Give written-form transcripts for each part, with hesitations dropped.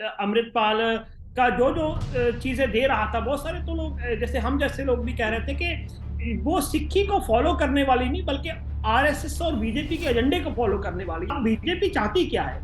अमृतपाल का जो जो चीजें दे रहा था, बहुत सारे तो लोग जैसे हम जैसे लोग भी कह रहे थे कि वो सिक्खी को फॉलो करने वाली नहीं बल्कि आरएसएस और बीजेपी के एजेंडे को फॉलो करने वाली। बीजेपी चाहती क्या है?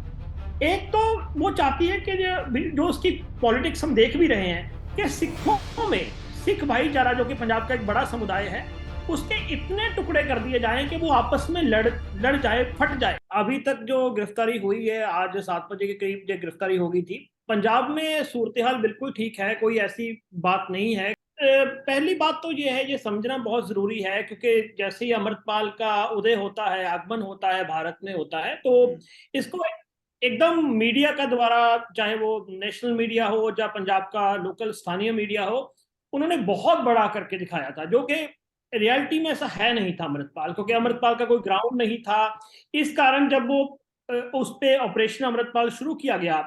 एक तो वो चाहती है कि जो उसकी पॉलिटिक्स हम देख भी रहे हैं कि सिखों में, सिख भाईचारा जो कि पंजाब का एक बड़ा समुदाय है, उसके इतने टुकड़े कर दिए जाएं कि वो आपस में लड़ जाए, फट जाए। अभी तक जो गिरफ्तारी हुई है, आज 7 बजे के करीब जो गिरफ्तारी हो गई थी, पंजाब में सूरत हाल बिल्कुल ठीक है, कोई ऐसी बात नहीं है। पहली बात तो ये है, ये समझना बहुत जरूरी है, क्योंकि जैसे ही अमृतपाल का उदय होता है, आगमन होता है, भारत में होता है, तो इसको एकदम मीडिया का द्वारा, चाहे वो नेशनल मीडिया हो या पंजाब का लोकल स्थानीय मीडिया हो, उन्होंने बहुत बड़ा करके दिखाया था, जो कि रियलिटी में ऐसा है नहीं था अमृतपाल, क्योंकि अमृतपाल का कोई ग्राउंड नहीं था। इस कारण जब वो उस पे ऑपरेशन अमृतपाल शुरू किया गया,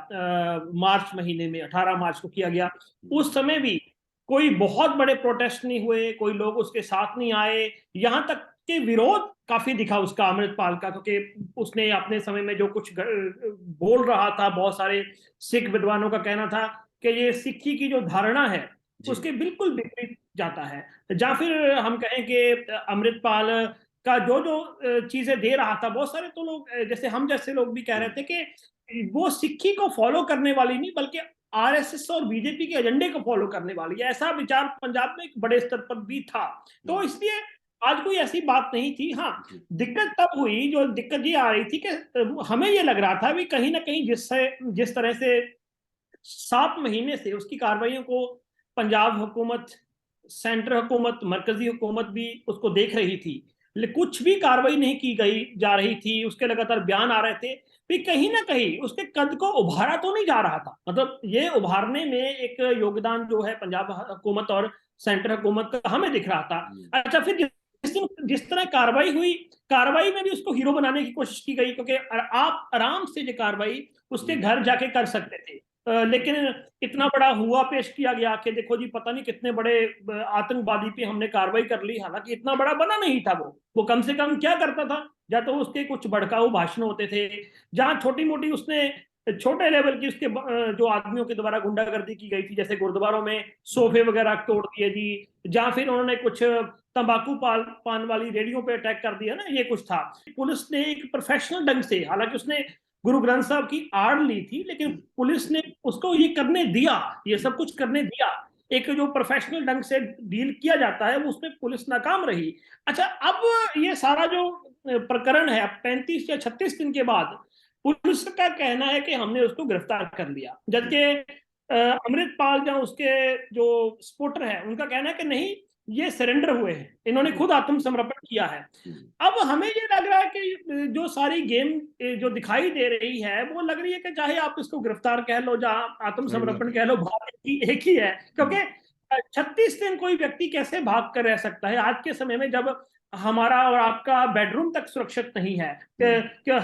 मार्च महीने में 18 मार्च को किया गया, उस समय भी कोई बहुत बड़े प्रोटेस्ट नहीं हुए, कोई लोग उसके साथ नहीं आए, यहां तक कि विरोध काफी दिखा उसका, अमृतपाल का, क्योंकि उसने अपने समय में जो कुछ बोल रहा था, बहुत सारे सिख विद्वानों का कहना था कि ये सिक्खी की जो धारणा है उसके बिल्कुल विपरीत जाता है। या फिर हम कहें कि अमृतपाल का जो जो चीजें दे रहा था, बहुत सारे तो लोग जैसे हम जैसे लोग भी कह रहे थे कि वो सिक्खी को फॉलो करने वाली नहीं बल्कि आरएसएस और बीजेपी के एजेंडे को फॉलो करने वाली है, ऐसा विचार पंजाब में एक बड़े स्तर पर भी था। तो इसलिए आज कोई ऐसी बात नहीं थी। हाँ, दिक्कत तब हुई, जो दिक्कत ये आ रही थी कि हमें ये लग रहा था भी कहीं ना कहीं जिस तरह से 7 महीने से उसकी कार्रवाइयों को पंजाब हुकूमत, सेंट्रल हुकूमत, मरकजी हुकूमत भी उसको देख रही थी, लेकिन कुछ भी कार्रवाई नहीं की गई जा रही थी, उसके लगातार बयान आ रहे थे, भी कहीं ना कहीं उसके कद को उभारा तो नहीं जा रहा था। मतलब ये उभारने में एक योगदान जो है पंजाब हुकूमत और सेंट्रल हुकूमत का हमें दिख रहा था। अच्छा, फिर जिस तरह कार्रवाई हुई, कार्रवाई में भी उसको हीरो बनाने की कोशिश की गई, क्योंकि आप आराम से ये कार्रवाई उसके घर जाके कर सकते थे, लेकिन इतना बड़ा हुआ पेश किया गया कि देखो जी, पता नहीं कितने बड़े आतंकवादी पे हमने कार्रवाई कर ली, हालांकि इतना बड़ा बना नहीं था। वो कम से कम क्या करता था, या तो उसके कुछ भड़काऊ भाषण होते थे, जहां छोटी मोटी उसने छोटे लेवल की उसके जो आदमियों के द्वारा गुंडागर्दी की गई थी, जैसे गुरुद्वारों में सोफे वगैरह तोड़ दिए जी, या फिर उन्होंने कुछ तंबाकू पान वाली रेडियो पे अटैक कर दिया ना, ये कुछ था। पुलिस ने एक प्रोफेशनल ढंग से, हालांकि उसने गुरु ग्रंथ साहब की आड़ ली थी, लेकिन पुलिस ने उसको ये करने दिया, ये सब कुछ करने दिया। एक जो प्रोफेशनल ढंग से डील किया जाता है, वो उसमें पुलिस नाकाम रही। अच्छा, अब ये सारा जो प्रकरण है, 35 या 36 दिन के बाद पुलिस का कहना है कि हमने उसको गिरफ्तार कर लिया, जबकि अमृतपाल या उसके जो सपोर्टर है, उनका कहना है कि नहीं, ये सरेंडर हुए हैं, इन्होंने खुद आत्मसमर्पण किया है। अब हमें ये लग रहा है कि जो सारी गेम जो दिखाई दे रही है, वो लग रही है कि चाहे आप इसको गिरफ्तार कह लो या आत्मसमर्पण कह लो, भाग एक ही है, क्योंकि 36 दिन कोई व्यक्ति कैसे भाग कर रह सकता है आज के समय में, जब हमारा और आपका बेडरूम तक सुरक्षित नहीं है, कि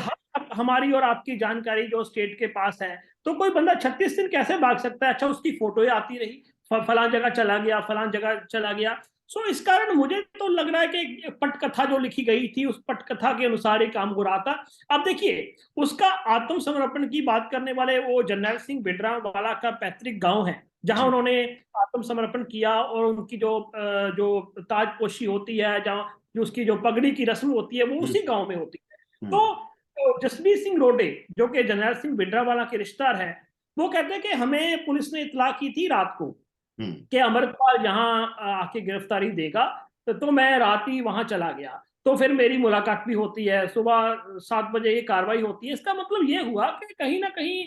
हमारी और आपकी जानकारी जो स्टेट के पास है, तो कोई बंदा 36 दिन कैसे भाग सकता है? अच्छा, उसकी फोटोएं आती रही, फलां जगह चला गया, फलां जगह चला गया। सो इस कारण मुझे तो लग रहा है कि पटकथा जो लिखी गई थी, उस पटकथा के अनुसार ही काम हो रहा था। अब देखिए, उसका आत्मसमर्पण की बात करने वाले वो जरनैल सिंह भिंडरावाला का पैतृक गांव है, जहां उन्होंने आत्मसमर्पण किया, और उनकी जो ताजपोशी होती है, जहाँ जो उसकी जो पगड़ी की रस्म होती है, वो उसी गांव में होती है। तो जसबीर सिंह रोडे, जो कि जरनैल सिंह भिंडरावाला के रिश्तेदार है, वो कहते हैं कि हमें पुलिस ने इतला की थी रात को कि अमृतपाल यहाँ आके गिरफ्तारी देगा, तो मैं रात ही वहां चला गया। तो फिर मेरी मुलाकात भी होती है, सुबह 7 बजे ये कार्रवाई होती है। इसका मतलब ये हुआ कि कहीं ना कहीं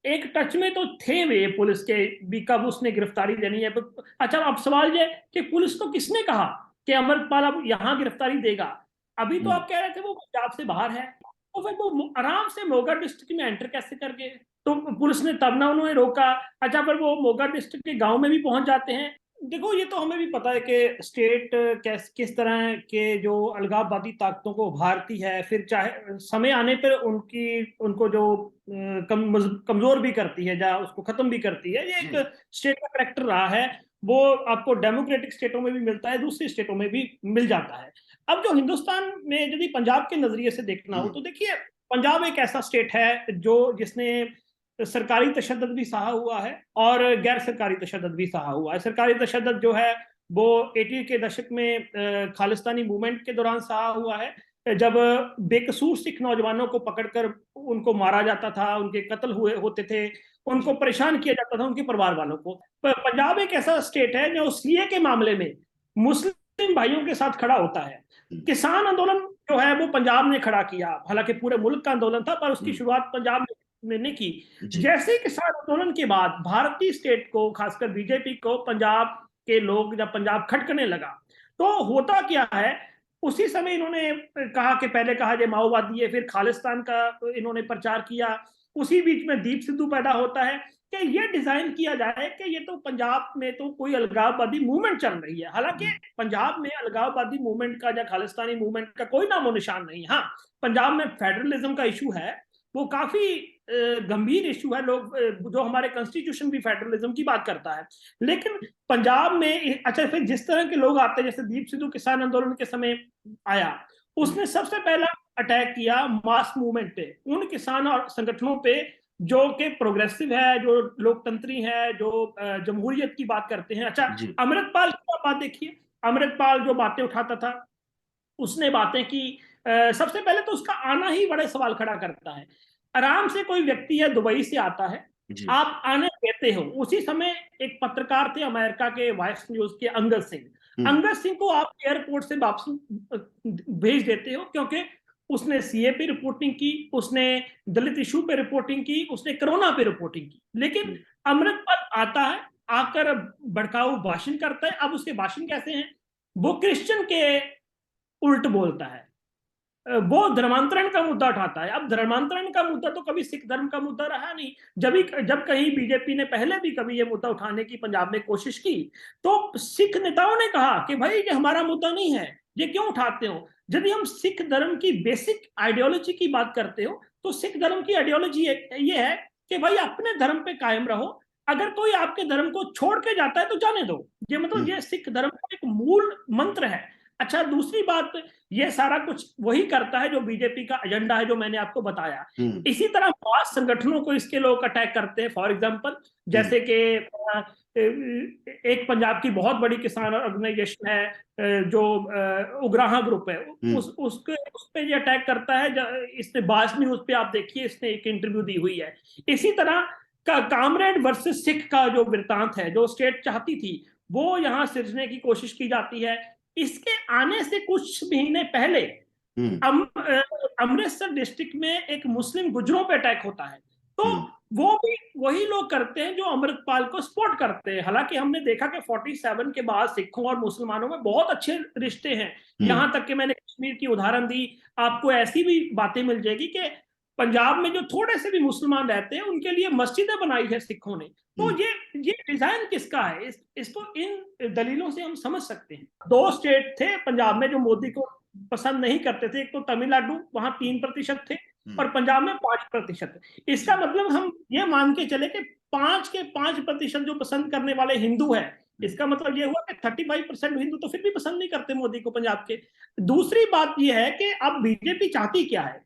एक टच में तो थे वे पुलिस के भी, कब उसने गिरफ्तारी देनी है। अच्छा, अब सवाल ये कि पुलिस को किसने कहा कि अमृतपाल अब यहाँ गिरफ्तारी देगा? अभी तो आप कह रहे थे वो पंजाब से बाहर है, तो फिर वो आराम से मोगा डिस्ट्रिक्ट में एंटर कैसे कर गए? तो पुलिस ने तब ना उन्हें रोका। अच्छा, पर वो मोगा डिस्ट्रिक्ट के गांव में भी पहुंच जाते हैं। देखो, ये तो हमें भी पता है कि स्टेट किस तरह के जो अलगाववादी ताकतों को उभारती है, फिर चाहे समय आने पर उनको जो कमजोर भी करती है या उसको खत्म भी करती है। ये एक स्टेट का करेक्टर रहा है। वो आपको डेमोक्रेटिक स्टेटों में भी मिलता है, दूसरी स्टेटों में भी मिल जाता है। अब जो हिंदुस्तान में यदि पंजाब के नजरिए से देखना हो, तो देखिए, पंजाब एक ऐसा स्टेट है जो जिसने सरकारी तशद्दुद भी सहा हुआ है और गैर सरकारी तशद्दुद भी सहा हुआ है। सरकारी तशद्दुद जो है वो 80 के दशक में खालिस्तानी मूवमेंट के दौरान सहा हुआ है, जब बेकसूर सिख नौजवानों को पकड़कर उनको मारा जाता था, उनके कत्ल हुए होते थे, उनको परेशान किया जाता था, उनके परिवार वालों को। पंजाब एक ऐसा स्टेट है जो सीए के मामले में मुस्लिम भाइयों के साथ खड़ा होता है। किसान आंदोलन जो है वो पंजाब ने खड़ा किया, हालांकि पूरे मुल्क का आंदोलन था, पर उसकी शुरुआत पंजाब ने की। जैसे ही किसान आंदोलन के बाद भारतीय स्टेट को, खासकर बीजेपी को पंजाब के लोग जब पंजाब खटकने लगा, तो होता क्या है, उसी समय इन्होंने कहा कि पहले कहा ये माओवादी है, फिर खालिस्तान का इन्होंने प्रचार किया। उसी बीच में दीप सिद्धू पैदा होता है कि ये डिजाइन किया जाए कि ये तो पंजाब में तो कोई अलगाववादी मूवमेंट चल रही है। हालांकि पंजाब में अलगाववादी मूवमेंट का या खालिस्तानी मूवमेंट का कोई नामो निशान नहीं। हाँ, पंजाब में फेडरलिज्म का इशू है, वो काफी गंभीर इशू है। लोग जो हमारे कॉन्स्टिट्यूशन भी फेडरलिज्म की बात करता है, लेकिन पंजाब में अच्छा फिर जिस तरह के लोग आते हैं, जैसे दीप सिद्धू किसान आंदोलन के समय आया, उसने सबसे पहला अटैक किया मास मूवमेंट पे, उन किसान और संगठनों पे जो कि प्रोग्रेसिव है, जो लोकतंत्री है, जो जमहूरियत की बात करते हैं। अच्छा, अमृतपाल की बात देखिए, अमृतपाल जो बातें उठाता था, उसने बातें की। सबसे पहले तो उसका आना ही बड़े सवाल खड़ा करता है। आराम से कोई व्यक्ति है, दुबई से आता है, आप आने देते हो। उसी समय एक पत्रकार थे अमेरिका के वॉइस न्यूज के, अंगद सिंह। अंगद सिंह को आप एयरपोर्ट से वापस भेज देते हो, क्योंकि उसने सीए पे रिपोर्टिंग की, उसने दलित इशू पे रिपोर्टिंग की, उसने कोरोना पे रिपोर्टिंग की। लेकिन अमृतपाल आता है, आकर भड़काऊ भाषण करता है। अब उसके भाषण कैसे हैं? वो क्रिश्चियन के उल्ट बोलता है, वो धर्मांतरण का मुद्दा उठाता है। अब धर्मांतरण का मुद्दा तो कभी सिख धर्म का मुद्दा रहा नहीं। जब कहीं बीजेपी ने पहले भी कभी ये मुद्दा उठाने की पंजाब में कोशिश की, तो सिख नेताओं ने कहा कि भाई ये हमारा मुद्दा नहीं है, ये क्यों उठाते हो? यदि हम सिख धर्म की बेसिक आइडियोलॉजी की बात करते हो, तो सिख धर्म की आइडियोलॉजी ये है कि भाई अपने धर्म पे कायम रहो, अगर कोई आपके धर्म को छोड़ के जाता है तो जाने दो। ये मतलब ये सिख धर्म का एक मूल मंत्र है। अच्छा, दूसरी बात, ये सारा कुछ वही करता है जो बीजेपी का एजेंडा है, जो मैंने आपको बताया। इसी तरह मास संगठनों को इसके लोग अटैक करते हैं। फॉर एग्जांपल, जैसे कि एक पंजाब की बहुत बड़ी किसान ऑर्गेनाइजेशन है जो उग्राहा ग्रुप है, उस पे ये अटैक करता है। इसने बास न्यूज पे आप देखिए, इसने एक इंटरव्यू दी हुई है। इसी तरह का कामरेड वर्सेस सिख का जो वृतांत है, जो स्टेट चाहती थी, वो यहाँ सिरजने की कोशिश की जाती है। इसके आने से कुछ महीने पहले अमृतसर डिस्ट्रिक्ट में एक मुस्लिम गुजरों पे अटैक होता है, तो वो भी वही लोग करते हैं जो अमृतपाल को सपोर्ट करते हैं। हालांकि हमने देखा कि 47 के बाद सिखों और मुसलमानों में बहुत अच्छे रिश्ते हैं। यहां तक कि मैंने कश्मीर की उदाहरण दी, आपको ऐसी भी बातें मिल जाएगी कि पंजाब में जो थोड़े से भी मुसलमान रहते हैं, उनके लिए मस्जिदें बनाई है सिखों ने। तो ये डिजाइन किसका है? इसको इन दलीलों से हम समझ सकते हैं। 2 स्टेट थे पंजाब में जो मोदी को पसंद नहीं करते थे, एक तो तमिलनाडु, वहां 3% थे, और पंजाब में 5%। इसका मतलब हम ये मान के चले कि 5% जो पसंद करने वाले हिंदू है, इसका मतलब ये हुआ कि 35% हिंदू तो फिर भी पसंद नहीं करते मोदी को पंजाब के। दूसरी बात यह है कि अब बीजेपी चाहती क्या है?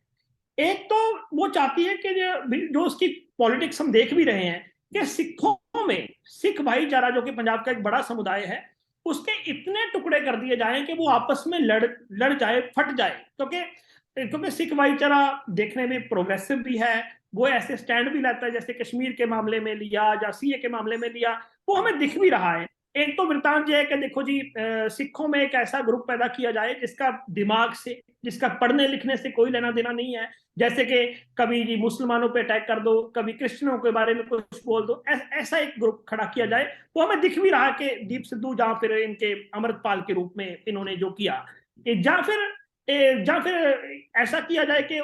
एक तो वो चाहती है कि जो उसकी पॉलिटिक्स हम देख भी रहे हैं कि सिखों में, सिख भाईचारा जो कि पंजाब का एक बड़ा समुदाय है, उसके इतने टुकड़े कर दिए जाएं कि वो आपस में लड़ जाए, फट जाए। क्योंकि सिख भाईचारा देखने में प्रोग्रेसिव भी है, वो ऐसे स्टैंड भी लेता है, जैसे कश्मीर के मामले में लिया या सीए के मामले में लिया, वो हमें दिख भी रहा है। एक तो वृतांत यह है कि देखो जी, सिखों में एक ऐसा ग्रुप पैदा किया जाए जिसका दिमाग से, जिसका पढ़ने लिखने से कोई लेना देना नहीं है। जैसे कि कभी जी मुसलमानों पे अटैक कर दो, कभी क्रिश्चियनों के बारे में कुछ बोल दो, ऐसा एक ग्रुप खड़ा किया जाए। वो हमें दिख भी रहा कि दीप सिद्धू या फिर इनके अमृतपाल के रूप में इन्होंने जो किया, या फिर ऐसा किया जाए कि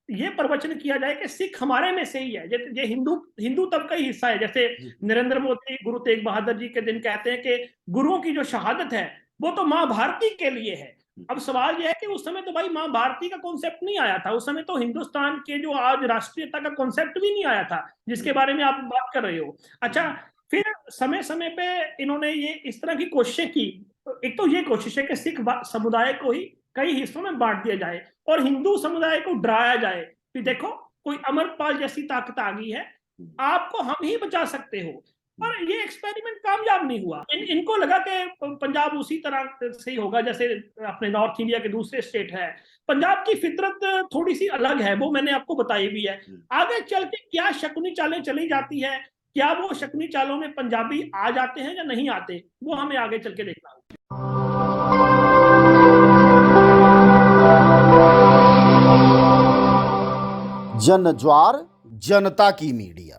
ये प्रवचन किया जाए कि सिख हमारे में से ही है, ये हिंदू तब का ही हिस्सा है। जैसे नरेंद्र मोदी गुरु तेग बहादुर जी के दिन कहते हैं कि गुरुओं की जो शहादत है वो तो माँ भारती के लिए है। अब सवाल यह है कि उस समय तो भाई माँ भारती का कॉन्सेप्ट नहीं आया था, उस समय तो हिंदुस्तान के जो आज राष्ट्रीयता का कॉन्सेप्ट भी नहीं आया था, जिसके बारे में आप बात कर रहे हो। अच्छा, फिर समय समय पे इन्होंने ये इस तरह की कोशिशें की। एक तो ये कोशिश है कि सिख समुदाय को ही कई हिस्सों में बांट दिया जाए और हिंदू समुदाय को डराया जाए कि देखो कोई अमरपाल जैसी ताकत आ गई है, आपको हम ही बचा सकते हो। पर ये एक्सपेरिमेंट कामयाब नहीं हुआ। इनको लगा कि पंजाब उसी तरह से ही होगा जैसे अपने नॉर्थ इंडिया के दूसरे स्टेट है। पंजाब की फितरत थोड़ी सी अलग है, वो मैंने आपको बताई भी है। आगे चल के क्या शकुनी चालें चली जाती है, क्या वो शकुनी चालों में पंजाबी आ जाते हैं या नहीं आते, वो हमें आगे चल के देखना होगा। जन ज्वार जनता की मीडिया।